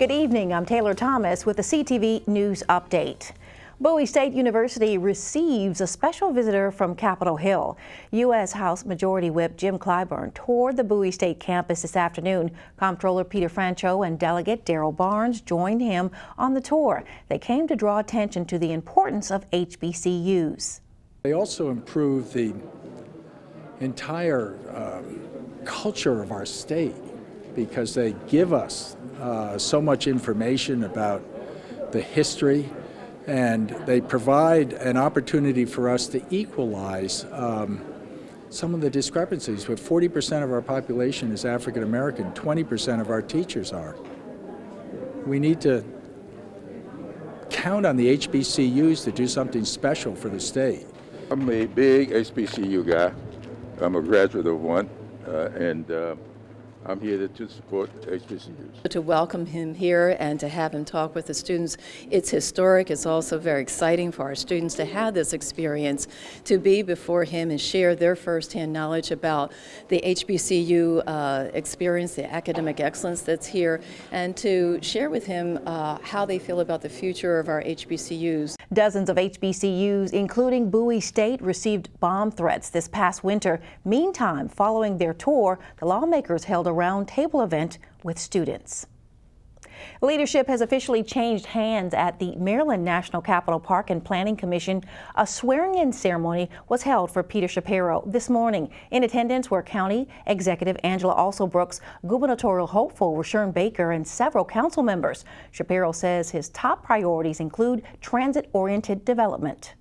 Good evening, I'm Taylor Thomas with the CTV News Update. Bowie State University receives a special visitor from Capitol Hill. U.S. House Majority Whip Jim Clyburn toured the Bowie State campus this afternoon. Comptroller Peter Francho and Delegate Darrell Barnes joined him on the tour. They came to draw attention to the importance of HBCUs. They also improve the entire culture of our state because they give us so much information about the history, and they provide an opportunity for us to equalize some of the discrepancies. With 40% of our population is African American, 20% of our teachers are. We need to count on the HBCUs to do something special for the state. I'm a big HBCU guy. I'm a graduate of one, and I'm here to support HBCUs. To welcome him here and to have him talk with the students, it's historic. It's also very exciting for our students to have this experience, to be before him and share their firsthand knowledge about the HBCU experience, the academic excellence that's here, and to share with him how they feel about the future of our HBCUs. Dozens of HBCUs, including Bowie State, received bomb threats this past winter. Meantime, following their tour, the lawmakers held a roundtable event with students. Leadership has officially changed hands at the Maryland National Capital Park and Planning Commission. A swearing-in ceremony was held for Peter Shapiro this morning. In attendance were County Executive Angela Alsobrooks, gubernatorial hopeful Rashawn Baker, and several council members. Shapiro says his top priorities include transit-oriented development.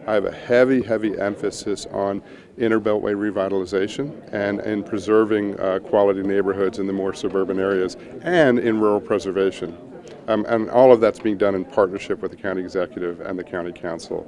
I have a heavy emphasis on inner beltway revitalization and in preserving quality neighborhoods in the more suburban areas and in rural preservation. And all of that's being done in partnership with the county executive and the county council.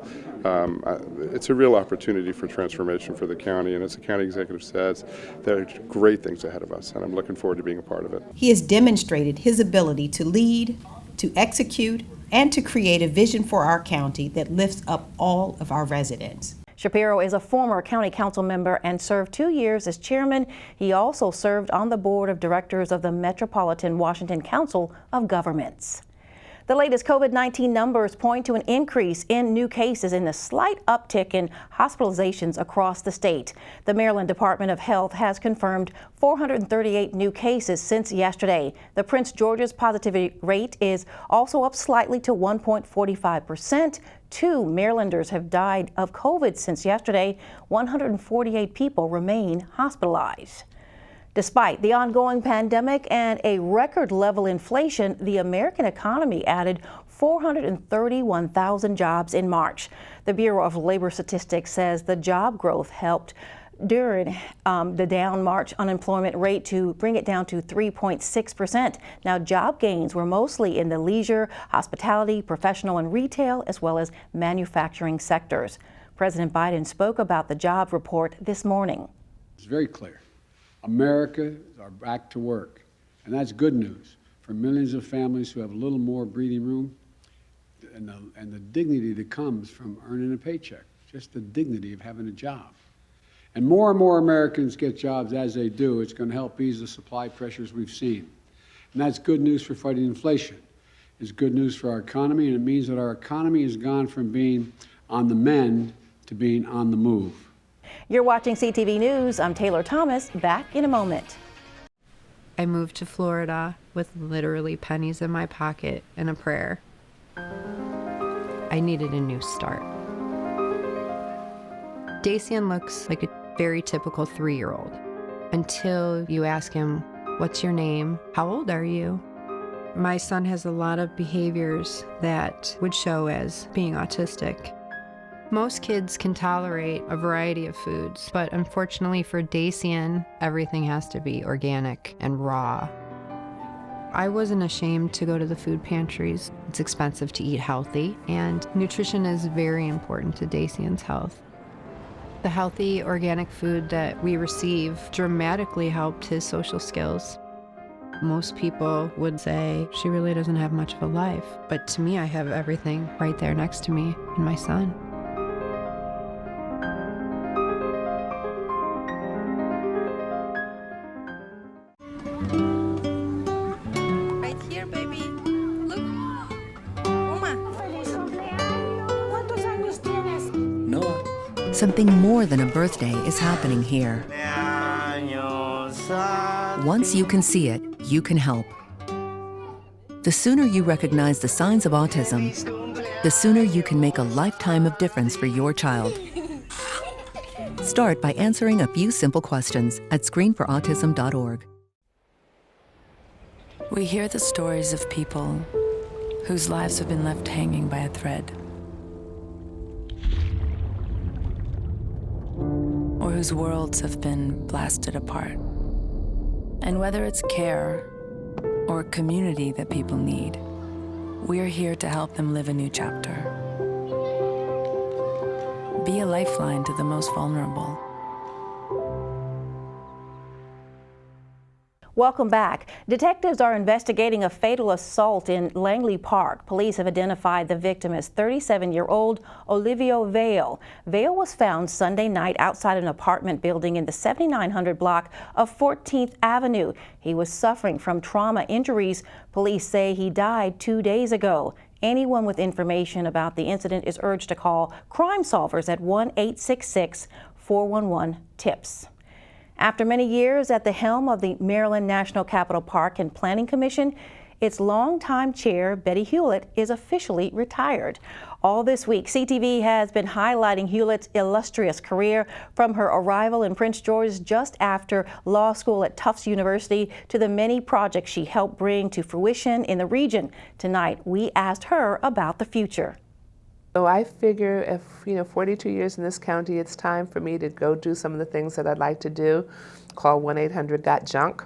It's a real opportunity for transformation for the county, and as the county executive says, there are great things ahead of us, and I'm looking forward to being a part of it. He has demonstrated his ability to lead, to execute, and to create a vision for our county that lifts up all of our residents. Shapiro is a former county council member and served 2 years as chairman. He also served on the board of directors of the Metropolitan Washington Council of Governments. The latest COVID-19 numbers point to an increase in new cases and a slight uptick in hospitalizations across the state. The Maryland Department of Health has confirmed 438 new cases since yesterday. The Prince George's positivity rate is also up slightly to 1.45%. 2 Marylanders have died of COVID since yesterday. 148 people remain hospitalized. Despite the ongoing pandemic and a record-level inflation, the American economy added 431,000 jobs in March. The Bureau of Labor Statistics says the job growth helped during the down March unemployment rate to bring it down to 3.6%. Now, job gains were mostly in the leisure, hospitality, professional and retail, as well as manufacturing sectors. President Biden spoke about the job report this morning. It's very clear. Americans are back to work, and that's good news for millions of families who have a little more breathing room and the dignity that comes from earning a paycheck, just the dignity of having a job. And more Americans get jobs as they do. It's going to help ease the supply pressures we've seen. And that's good news for fighting inflation. It's good news for our economy, and it means that our economy has gone from being on the mend to being on the move. You're watching CTV News. I'm Taylor Thomas. Back in a moment. I moved to Florida with literally pennies in my pocket and a prayer. I needed a new start. Dacian looks like a very typical 3-year-old until you ask him, "What's your name? How old are you?" My son has a lot of behaviors that would show as being autistic. Most kids can tolerate a variety of foods, but unfortunately for Dacian, everything has to be organic and raw. I wasn't ashamed to go to the food pantries. It's expensive to eat healthy, and nutrition is very important to Dacian's health. The healthy organic food that we receive dramatically helped his social skills. Most people would say, she really doesn't have much of a life, but to me, I have everything right there next to me and my son. Right here, baby. Something more than a birthday is happening here. Once you can see it, you can help. The sooner you recognize the signs of autism, the sooner you can make a lifetime of difference for your child. Start by answering a few simple questions at screenforautism.org. We hear the stories of people whose lives have been left hanging by a thread, or whose worlds have been blasted apart. And whether it's care or a community that people need, we're here to help them live a new chapter. Be a lifeline to the most vulnerable. Welcome back. Detectives are investigating a fatal assault in Langley Park. Police have identified the victim as 37-year-old Olivia Vale. Vale was found Sunday night outside an apartment building in the 7900 block of 14th Avenue. He was suffering from trauma injuries. Police say he died 2 days ago. Anyone with information about the incident is urged to call Crime Solvers at 1-866-411-TIPS. After many years at the helm of the Maryland National Capital Park and Planning Commission, its longtime chair, Betty Hewlett, is officially retired. All this week, CTV has been highlighting Hewlett's illustrious career from her arrival in Prince George's just after law school at Tufts University to the many projects she helped bring to fruition in the region. Tonight, we asked her about the future. So I figure if, 42 years in this county, it's time for me to go do some of the things that I'd like to do. Call 1-800-GOT-JUNK.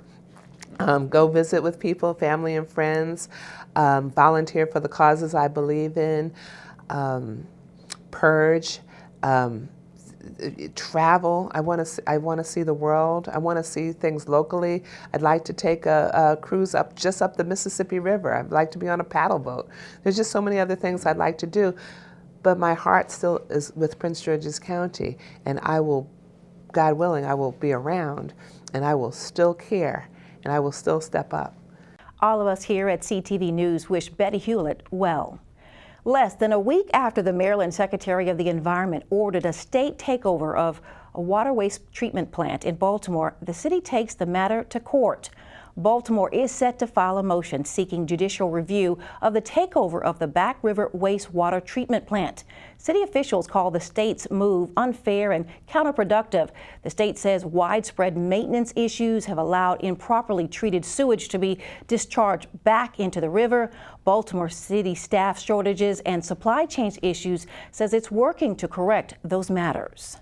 Go visit with people, family and friends, volunteer for the causes I believe in, purge, travel. I want to see the world. I want to see things locally. I'd like to take a cruise up the Mississippi River. I'd like to be on a paddle boat. There's just so many other things I'd like to do. But my heart still is with Prince George's County, and I will, God willing, I will be around, and I will still care, and I will still step up. All of us here at CTV News wish Betty Hewlett well. Less than a week after the Maryland Secretary of the Environment ordered a state takeover of a water waste treatment plant in Baltimore, the city takes the matter to court. Baltimore is set to file a motion seeking judicial review of the takeover of the Back River wastewater treatment plant. City officials call the state's move unfair and counterproductive. The state says widespread maintenance issues have allowed improperly treated sewage to be discharged back into the river. Baltimore City staff shortages and supply chain issues says it's working to correct those matters.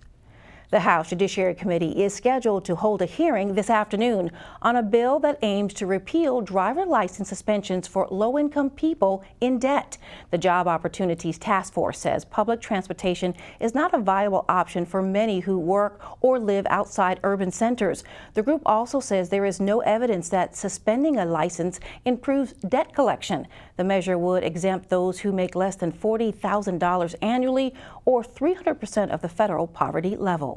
The House Judiciary Committee is scheduled to hold a hearing this afternoon on a bill that aims to repeal driver license suspensions for low-income people in debt. The Job Opportunities Task Force says public transportation is not a viable option for many who work or live outside urban centers. The group also says there is no evidence that suspending a license improves debt collection. The measure would exempt those who make less than $40,000 annually or 300% of the federal poverty level.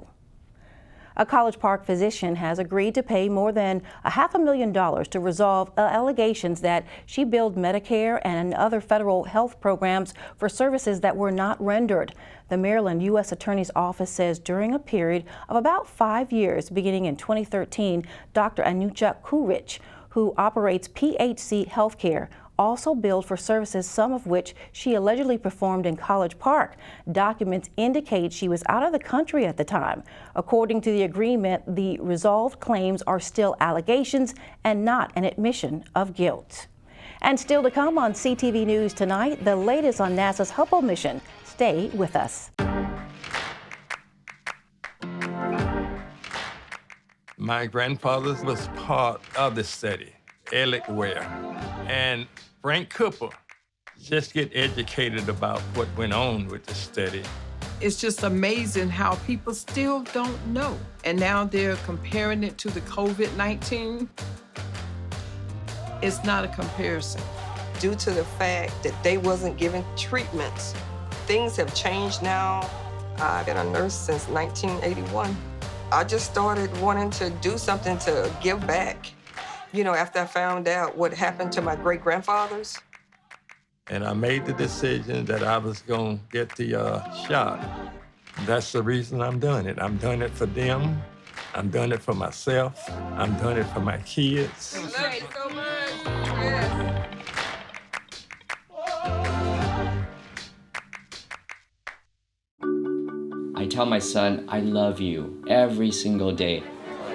A College Park physician has agreed to pay more than $500,000 to resolve allegations that she billed Medicare and other federal health programs for services that were not rendered. The Maryland U.S. Attorney's Office says during a period of about 5 years, beginning in 2013, Dr. Anuja Kurich, who operates PHC Healthcare, also billed for services, some of which she allegedly performed in College Park. Documents indicate she was out of the country at the time. According to the agreement, the resolved claims are still allegations and not an admission of guilt. And still to come on CTV News tonight, the latest on NASA's Hubble mission. Stay with us. My grandfather was part of the study, Alec Ware, and Frank Cooper. Just get educated about what went on with the study. It's just amazing how people still don't know. And now they're comparing it to the COVID-19. It's not a comparison. Due to the fact that they wasn't given treatments, things have changed now. I've been a nurse since 1981. I just started wanting to do something to give back. After I found out what happened to my great-grandfathers. And I made the decision that I was going to get the shot. That's the reason I'm doing it. I'm doing it for them. I'm doing it for myself. I'm doing it for my kids. Love you so much. Yes. I tell my son, I love you every single day.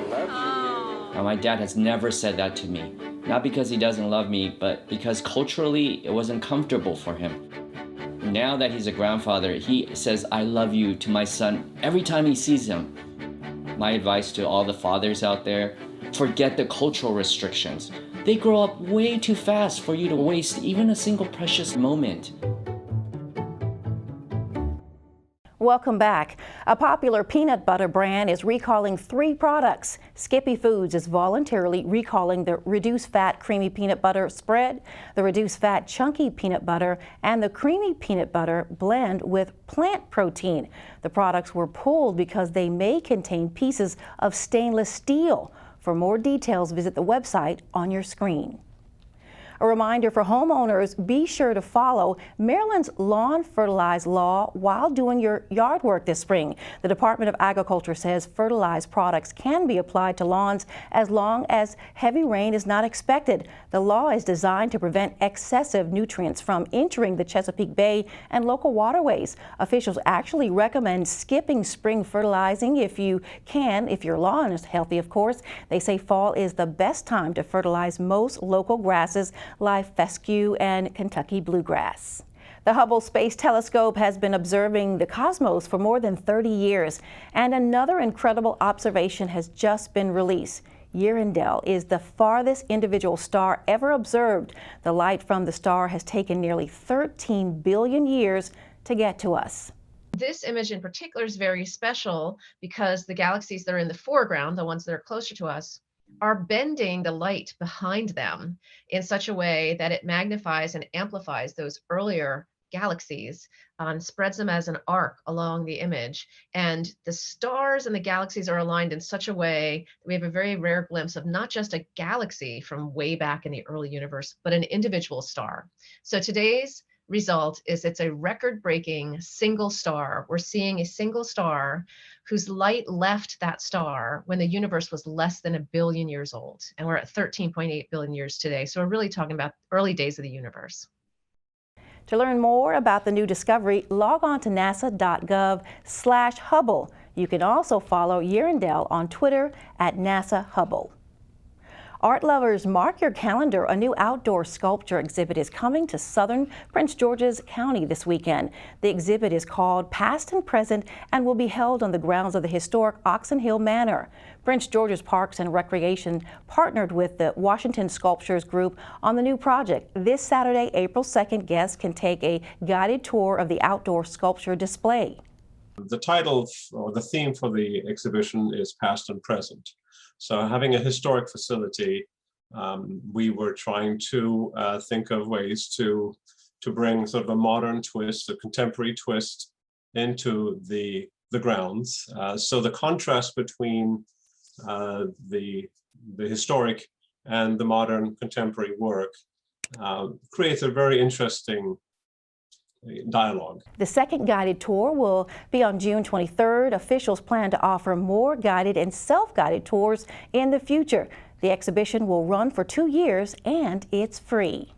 Now, my dad has never said that to me. Not because he doesn't love me, but because culturally it wasn't comfortable for him. Now that he's a grandfather, he says, I love you to my son every time he sees him. My advice to all the fathers out there, forget the cultural restrictions. They grow up way too fast for you to waste even a single precious moment. Welcome back. A popular peanut butter brand is recalling 3 products. Skippy Foods is voluntarily recalling the reduced fat creamy peanut butter spread, the reduced fat chunky peanut butter, and the creamy peanut butter blend with plant protein. The products were pulled because they may contain pieces of stainless steel. For more details, visit the website on your screen. A reminder for homeowners, be sure to follow Maryland's Lawn Fertilize Law while doing your yard work this spring. The Department of Agriculture says fertilized products can be applied to lawns as long as heavy rain is not expected. The law is designed to prevent excessive nutrients from entering the Chesapeake Bay and local waterways. Officials actually recommend skipping spring fertilizing if you can, if your lawn is healthy, of course. They say fall is the best time to fertilize most local grasses like fescue and Kentucky bluegrass. The Hubble Space Telescope has been observing the cosmos for more than 30 years, and another incredible observation has just been released. Earendel is the farthest individual star ever observed. The light from the star has taken nearly 13 billion years to get to us. This image in particular is very special because the galaxies that are in the foreground, the ones that are closer to us, are bending the light behind them in such a way that it magnifies and amplifies those earlier galaxies and spreads them as an arc along the image. And the stars and the galaxies are aligned in such a way that we have a very rare glimpse of not just a galaxy from way back in the early universe, but an individual star. So today's result is it's a record-breaking single star. We're seeing a single star whose light left that star when the universe was less than 1 billion years old. And we're at 13.8 billion years today. So we're really talking about early days of the universe. To learn more about the new discovery, log on to nasa.gov/Hubble. You can also follow Earendel on Twitter at NASA Hubble. Art lovers, mark your calendar. A new outdoor sculpture exhibit is coming to southern Prince George's County this weekend. The exhibit is called Past and Present and will be held on the grounds of the historic Oxon Hill Manor. Prince George's Parks and Recreation partnered with the Washington Sculptures Group on the new project. This Saturday, April 2nd, guests can take a guided tour of the outdoor sculpture display. The title or the theme for the exhibition is Past and Present. So having a historic facility, we were trying to think of ways to bring sort of a modern twist, a contemporary twist into the grounds. So the contrast between the historic and the modern contemporary work creates a very interesting dialogue. The second guided tour will be on June 23rd. Officials plan to offer more guided and self-guided tours in the future. The exhibition will run for 2 years and it's free.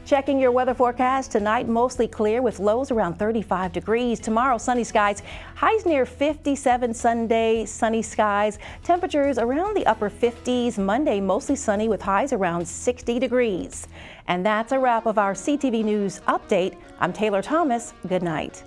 Checking your weather forecast tonight, mostly clear with lows around 35 degrees. Tomorrow, sunny skies, highs near 57. Sunday, sunny skies, temperatures around the upper 50s. Monday, mostly sunny with highs around 60 degrees. And that's a wrap of our CTV News Update. I'm Taylor Thomas. Good night.